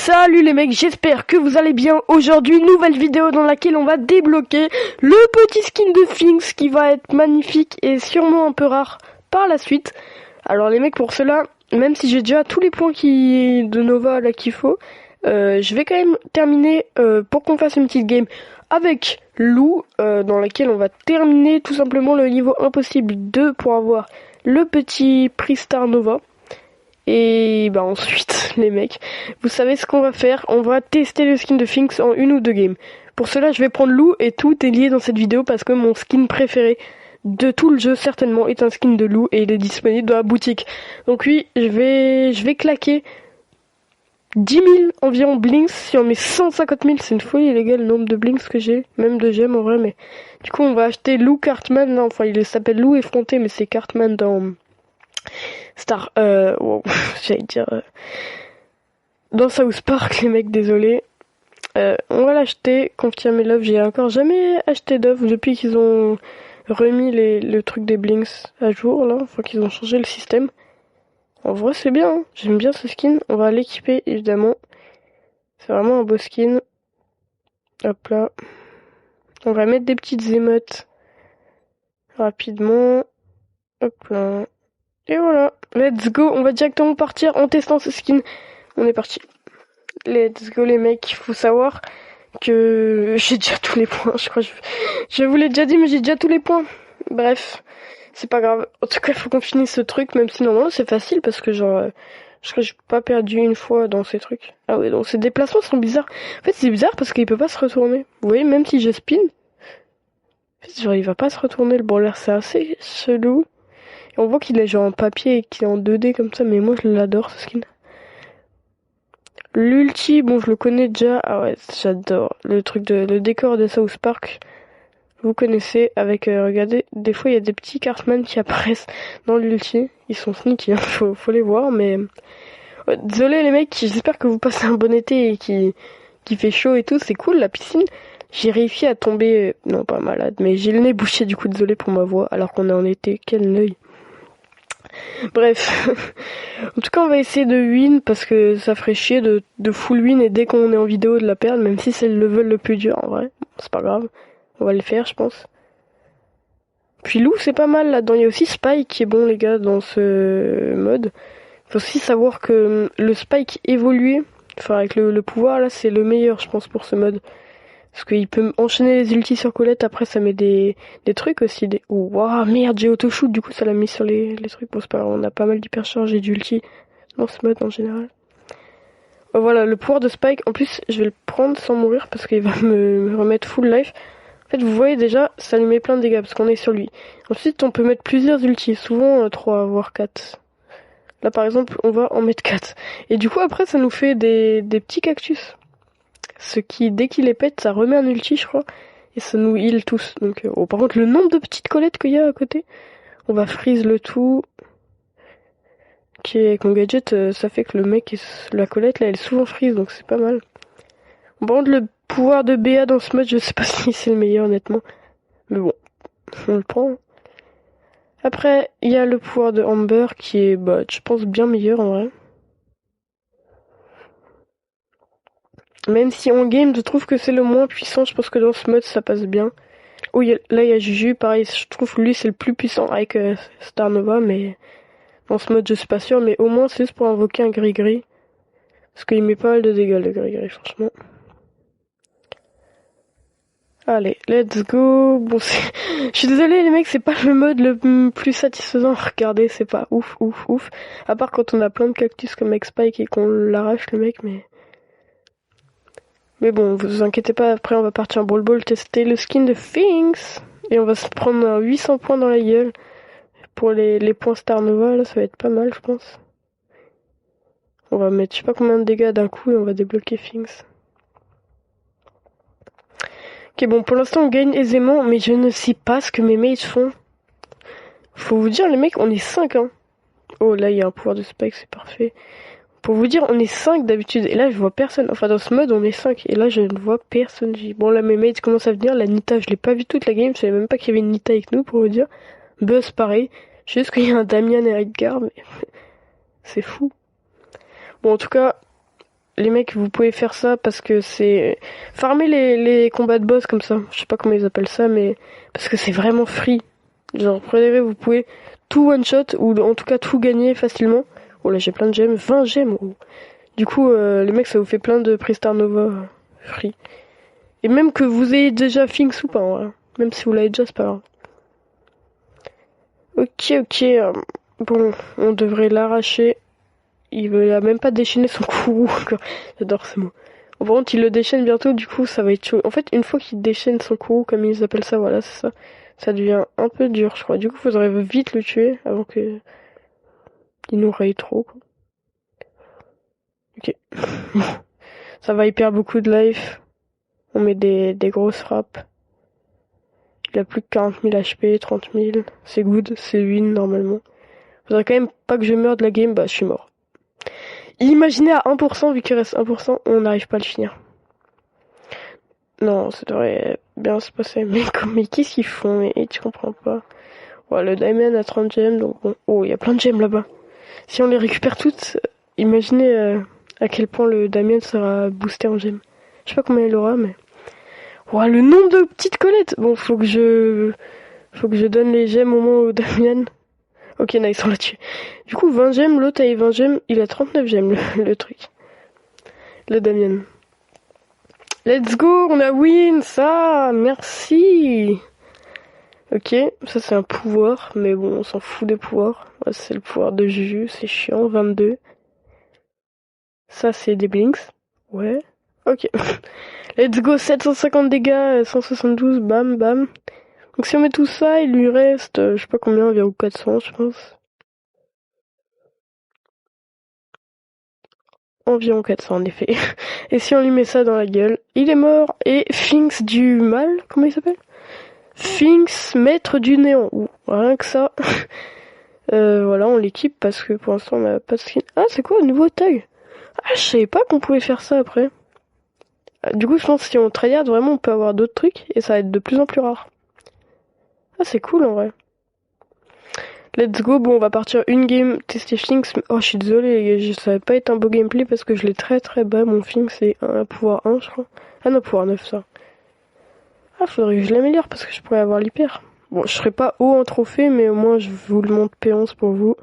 Salut les mecs, j'espère que vous allez bien. Aujourd'hui, nouvelle vidéo dans laquelle on va débloquer le petit skin de Finks qui va être magnifique et sûrement un peu rare par la suite. Alors les mecs, pour cela, même si j'ai déjà tous les points de Nova là qu'il faut, je vais quand même terminer pour qu'on fasse une petite game avec Lou dans laquelle on va terminer tout simplement le niveau impossible 2 pour avoir le petit prix Star Nova. Et bah ensuite, les mecs, vous savez ce qu'on va faire, on va tester le skin de Finks en une ou deux games. Pour cela, je vais prendre Lou et tout est lié dans cette vidéo parce que mon skin préféré de tout le jeu certainement est un skin de Lou et il est disponible dans la boutique. Donc oui, je vais claquer 10 000 environ blinks. Si on met 150 000, c'est une folie les gars le nombre de blinks que j'ai, même de gemmes en vrai. Mais du coup, on va acheter Lou Cartman là, enfin il s'appelle Lou effronté mais c'est Cartman dans Star, wow, j'allais dire dans South Park les mecs, désolé. On va l'acheter, confirmer l'offre. J'ai encore jamais acheté d'offre depuis qu'ils ont remis le truc des blinks à jour là, enfin qu'ils ont changé le système. En vrai c'est bien, hein. J'aime bien ce skin. On va l'équiper évidemment. C'est vraiment un beau skin. Hop là. On va mettre des petites émotes rapidement. Hop là. Et voilà, let's go, on va directement partir en testant ce skin. On est parti. Let's go les mecs, il faut savoir que j'ai déjà tous les points, je crois. Je vous l'ai déjà dit, mais j'ai déjà tous les points. Bref, c'est pas grave. En tout cas, il faut qu'on finisse ce truc, même si normalement c'est facile parce que genre, je crois que j'ai pas perdu une fois dans ces trucs. Ah ouais, donc ces déplacements sont bizarres. En fait, c'est bizarre parce qu'il peut pas se retourner. Vous voyez, même si je spin, en fait, genre il va pas se retourner. Le branleur, c'est assez chelou. On voit qu'il est genre en papier et qu'il est en 2D comme ça, mais moi je l'adore ce skin. L'ulti, bon je le connais déjà, ah ouais j'adore. Le décor de South Park, vous connaissez avec, regardez, des fois il y a des petits Cartman qui apparaissent dans l'ulti. Ils sont sneaky, hein, faut les voir, mais... Ouais, désolé les mecs, j'espère que vous passez un bon été et qui fait chaud et tout, c'est cool la piscine. J'ai réussi à tomber, non pas malade, mais j'ai le nez bouché du coup, désolé pour ma voix, alors qu'on est en été, quel œil. Bref, en tout cas on va essayer de win parce que ça ferait chier de full win et dès qu'on est en vidéo de la perdre, même si c'est le level le plus dur en vrai, c'est pas grave, on va le faire je pense. Puis Lou c'est pas mal là-dedans, il y a aussi Spike qui est bon les gars dans ce mode. Faut aussi savoir que le Spike évolué, enfin avec le pouvoir là c'est le meilleur je pense pour ce mode. Parce qu'il peut enchaîner les ultis sur Colette, après ça met des trucs aussi. Oh waouh, merde, j'ai auto-shoot, du coup ça l'a mis sur les trucs. Bon c'est pas grave, on a pas mal d'hypercharge et d'ulti dans ce mode en général. Voilà, le pouvoir de Spike, en plus je vais le prendre sans mourir parce qu'il va me remettre full life. En fait vous voyez déjà, ça lui met plein de dégâts parce qu'on est sur lui. Ensuite on peut mettre plusieurs ultis, souvent 3 voire 4. Là par exemple on va en mettre 4. Et du coup après ça nous fait des petits cactus. Ce qui, dès qu'il les pète, ça remet un ulti, je crois. Et ça nous heal tous. Donc, par contre, le nombre de petites Colettes qu'il y a à côté, on va freeze le tout. Ok, avec mon gadget, ça fait que le mec, la Colette, là, elle est souvent freeze, donc c'est pas mal. Par contre, le pouvoir de BA dans ce mode, je sais pas si c'est le meilleur, honnêtement. Mais bon, on le prend. Après, il y a le pouvoir de Amber qui est, bah, je pense, bien meilleur en vrai. Même si en game, je trouve que c'est le moins puissant, je pense que dans ce mode, ça passe bien. Oh, là, il y a Juju, pareil, je trouve que lui, c'est le plus puissant avec Star Nova, mais dans ce mode, je suis pas sûr, mais au moins, c'est juste pour invoquer un gris-gris. Parce qu'il met pas mal de dégâts, le gris-gris, franchement. Allez, let's go. Bon, je suis désolée, les mecs, c'est pas le mode le plus satisfaisant. Regardez, c'est pas ouf, ouf, ouf. À part quand on a plein de cactus comme avec Spike et qu'on l'arrache, le mec, mais... Mais bon, vous inquiétez pas, après on va partir en Brawl Ball tester le skin de Finks. Et on va se prendre 800 points dans la gueule. Pour les points Star Nova, là, ça va être pas mal, je pense. On va mettre je sais pas combien de dégâts d'un coup et on va débloquer Finks. Ok, bon, pour l'instant on gagne aisément, mais je ne sais pas ce que mes mates font. Faut vous dire, les mecs, on est 5, hein. Oh, là, il y a un pouvoir de Spike, c'est parfait. Pour vous dire, on est 5 d'habitude, et là je vois personne. Enfin dans ce mode on est 5, et là je ne vois personne. Bon là mes mates commencent à venir, la Nita je l'ai pas vu toute la game, je savais même pas qu'il y avait une Nita avec nous pour vous dire. Buzz pareil, je sais juste qu'il y a un Damian et Edgar, mais c'est fou. Bon en tout cas, les mecs, vous pouvez faire ça parce que c'est... Farmer les combats de boss comme ça. Je sais pas comment ils appellent ça, mais... Parce que c'est vraiment free. Genre, préférez, vous pouvez tout one-shot, ou en tout cas tout gagner facilement. Oh là, j'ai plein de gemmes. 20 gemmes. Oh. Du coup, les mecs, ça vous fait plein de Pristar Nova free. Et même que vous ayez déjà Finks ou pas, hein. Même si vous l'avez déjà, c'est pas grave. Ok. Bon, on devrait l'arracher. Il a même pas déchaîné son courroux. J'adore ce mot. Par contre, il le déchaîne bientôt, du coup, ça va être chaud. En fait, une fois qu'il déchaîne son courroux, comme ils appellent ça, voilà, c'est ça. Ça devient un peu dur, je crois. Du coup, faudrait vite le tuer avant que il nous raye trop, quoi. Ok. Ça va, il perd beaucoup de life. On met des grosses frappes. Il a plus que 40 000 HP, 30 000. C'est good, c'est win normalement. Faudrait quand même pas que je meure de la game, bah je suis mort. Imaginez à 1%, vu qu'il reste 1%, on n'arrive pas à le finir. Non, ça devrait bien se passer. Mais qu'est-ce qu'ils font? Et tu comprends pas. Ouais, le Diamond a 30 gemmes, donc bon. Oh, il y a plein de gemmes là-bas. Si on les récupère toutes, imaginez à quel point le Damien sera boosté en gemmes. Je sais pas combien il aura, mais... Ouais, le nombre de petites collettes. Bon, faut que je donne les gemmes au moins au Damien. Ok, nice, on l'a tué. Du coup, 20 gemmes, l'autre a 20 gemmes, il a 39 gemmes, le truc. Le Damien. Let's go, on a win, ça, merci. Ok, ça c'est un pouvoir, mais bon, on s'en fout des pouvoirs. Ouais, c'est le pouvoir de Juju, c'est chiant, 22. Ça c'est des blinks. Ouais, ok. Let's go, 750 dégâts, 172, bam, bam. Donc si on met tout ça, il lui reste, je sais pas combien, environ 400, je pense. Environ 400 en effet. Et si on lui met ça dans la gueule, il est mort. Et Finks du mal, comment il s'appelle? Finks, maître du néant. Ouh, rien que ça. Voilà, on l'équipe parce que pour l'instant on n'a pas de skin. Ah, c'est quoi, nouveau tag? Ah, je savais pas qu'on pouvait faire ça après. Du coup, je pense que si on tryhard vraiment, on peut avoir d'autres trucs et ça va être de plus en plus rare. Ah, c'est cool en vrai. Let's go, bon on va partir une game tester Finks. Oh je suis désolée les gars, ça va pas être un beau gameplay parce que je l'ai très bas, mon Finks c'est un pouvoir 1 je crois. Ah non, pouvoir 9 ça. Ah faudrait que je l'améliore parce que je pourrais avoir l'hyper. Bon je serai pas haut en trophée mais au moins je vous le montre P11 pour vous.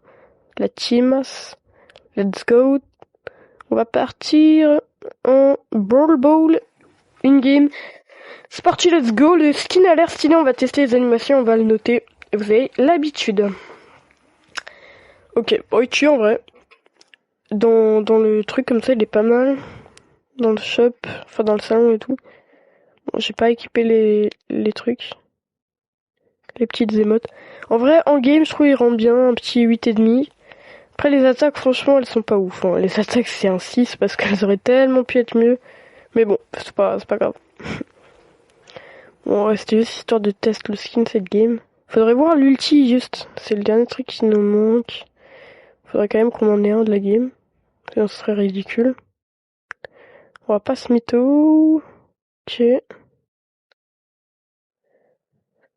La team, let's go. On va partir en Brawl Ball, une game. C'est parti, let's go, le skin a l'air stylé, on va tester les animations, on va le noter. Vous avez l'habitude. Ok, bon, il tue en vrai. Dans le truc comme ça, il est pas mal. Dans le shop, enfin dans le salon et tout. Bon, j'ai pas équipé les trucs. Les petites émotes. En vrai, en game, je trouve il rentre bien, un petit 8,5. Après, les attaques, franchement, elles sont pas ouf. Hein. Les attaques, c'est un 6 parce qu'elles auraient tellement pu être mieux. Mais bon, c'est pas grave. Bon, c'était juste histoire de tester le skin cette game. Faudrait voir l'ulti, juste. C'est le dernier truc qui nous manque. Faudrait quand même qu'on en ait un de la game. Sinon ce serait ridicule. On va pas se mytho. Ok.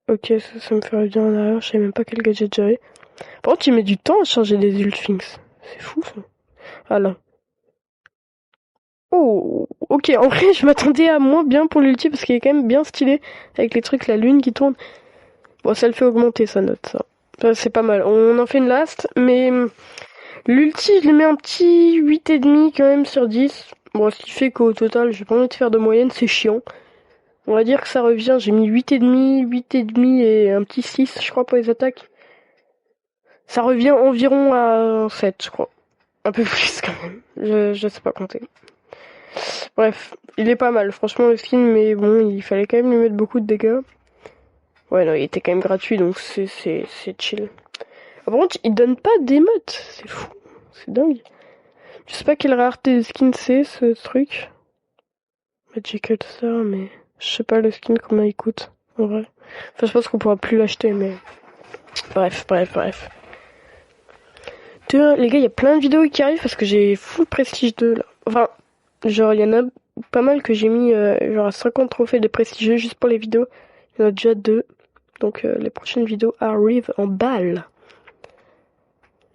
Ok, ça me ferait bien en arrière. Je savais même pas quel gadget j'avais. Par contre, il met du temps à charger des ultfinks. C'est fou, ça. Ah là. Oh, ok. En vrai, je m'attendais à moins bien pour l'ulti parce qu'il est quand même bien stylé. Avec les trucs, la lune qui tourne. Bon, ça le fait augmenter sa note, ça. Ça c'est pas mal. On en fait une last, mais l'ulti, je lui mets un petit 8,5 quand même sur 10. Bon, ce qui fait qu'au total, j'ai pas envie de faire de moyenne, c'est chiant. On va dire que ça revient, j'ai mis 8,5 et un petit 6, je crois, pour les attaques. Ça revient environ à 7, je crois. Un peu plus quand même. Je sais pas compter. Bref, il est pas mal, franchement, le skin, mais bon, il fallait quand même lui mettre beaucoup de dégâts. Ouais, non, il était quand même gratuit, donc c'est chill. Par contre, il donne pas d'émotes, c'est fou, c'est dingue. Je sais pas quelle rareté de skin c'est, ce truc. Magical Star, mais je sais pas le skin combien il coûte, en vrai. Enfin, je pense qu'on pourra plus l'acheter, mais... Bref. Tu vois, les gars, il y a plein de vidéos qui arrivent parce que j'ai full Prestige 2, là. Enfin, genre, il y en a pas mal que j'ai mis, genre, à 50 trophées de Prestige juste pour les vidéos. Il y en a déjà 2. Donc, les prochaines vidéos arrivent en balle.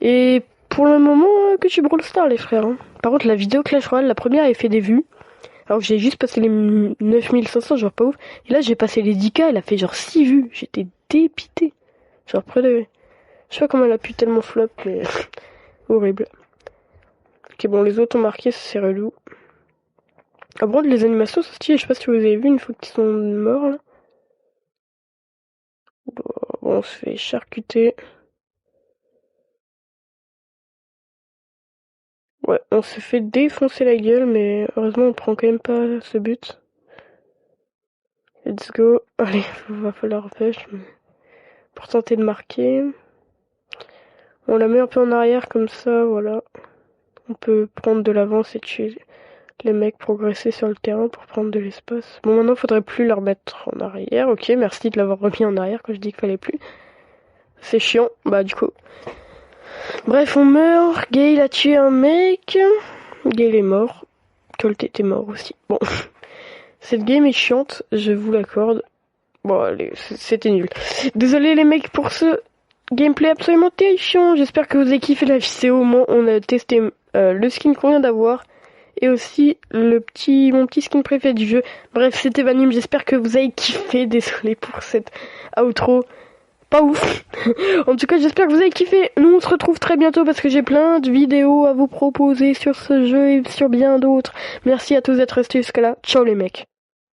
Et pour le moment que tu Brawl Stars les frères. Hein. Par contre la vidéo Clash Royale, la première elle fait des vues. Alors que j'ai juste passé les 9500, genre pas ouf. Et là j'ai passé les 10K, elle a fait genre 6 vues. J'étais dépité. Genre près de... Je sais pas comment elle a pu tellement flop, mais... horrible. Ok bon, les autres ont marqué, c'est relou. Ah bon, les animations c'est stylé, je sais pas si vous avez vu une fois qu'ils sont morts là. Bon, on se fait charcuter. Ouais, on se fait défoncer la gueule, mais heureusement on prend quand même pas ce but. Let's go. Allez, va falloir pêche, mais... pour tenter de marquer. On la met un peu en arrière comme ça, voilà. On peut prendre de l'avance et tuer les mecs, progresser sur le terrain pour prendre de l'espace. Bon, maintenant faudrait plus la remettre en arrière. Ok, merci de l'avoir remis en arrière quand je dis qu'il fallait plus. C'est chiant, bah du coup. Bref, on meurt. Gale a tué un mec. Gale est mort. Colt était mort aussi. Bon. Cette game est chiante, je vous l'accorde. Bon, allez, c'était nul. Désolé les mecs pour ce gameplay absolument terrifiant. J'espère que vous avez kiffé la vidéo. Au moins, on a testé le skin qu'on vient d'avoir. Et aussi mon petit skin préféré du jeu. Bref, c'était Vanim. J'espère que vous avez kiffé. Désolé pour cette outro. Pas ouf. En tout cas, j'espère que vous avez kiffé. Nous, on se retrouve très bientôt parce que j'ai plein de vidéos à vous proposer sur ce jeu et sur bien d'autres. Merci à tous d'être restés jusqu'à là. Ciao les mecs.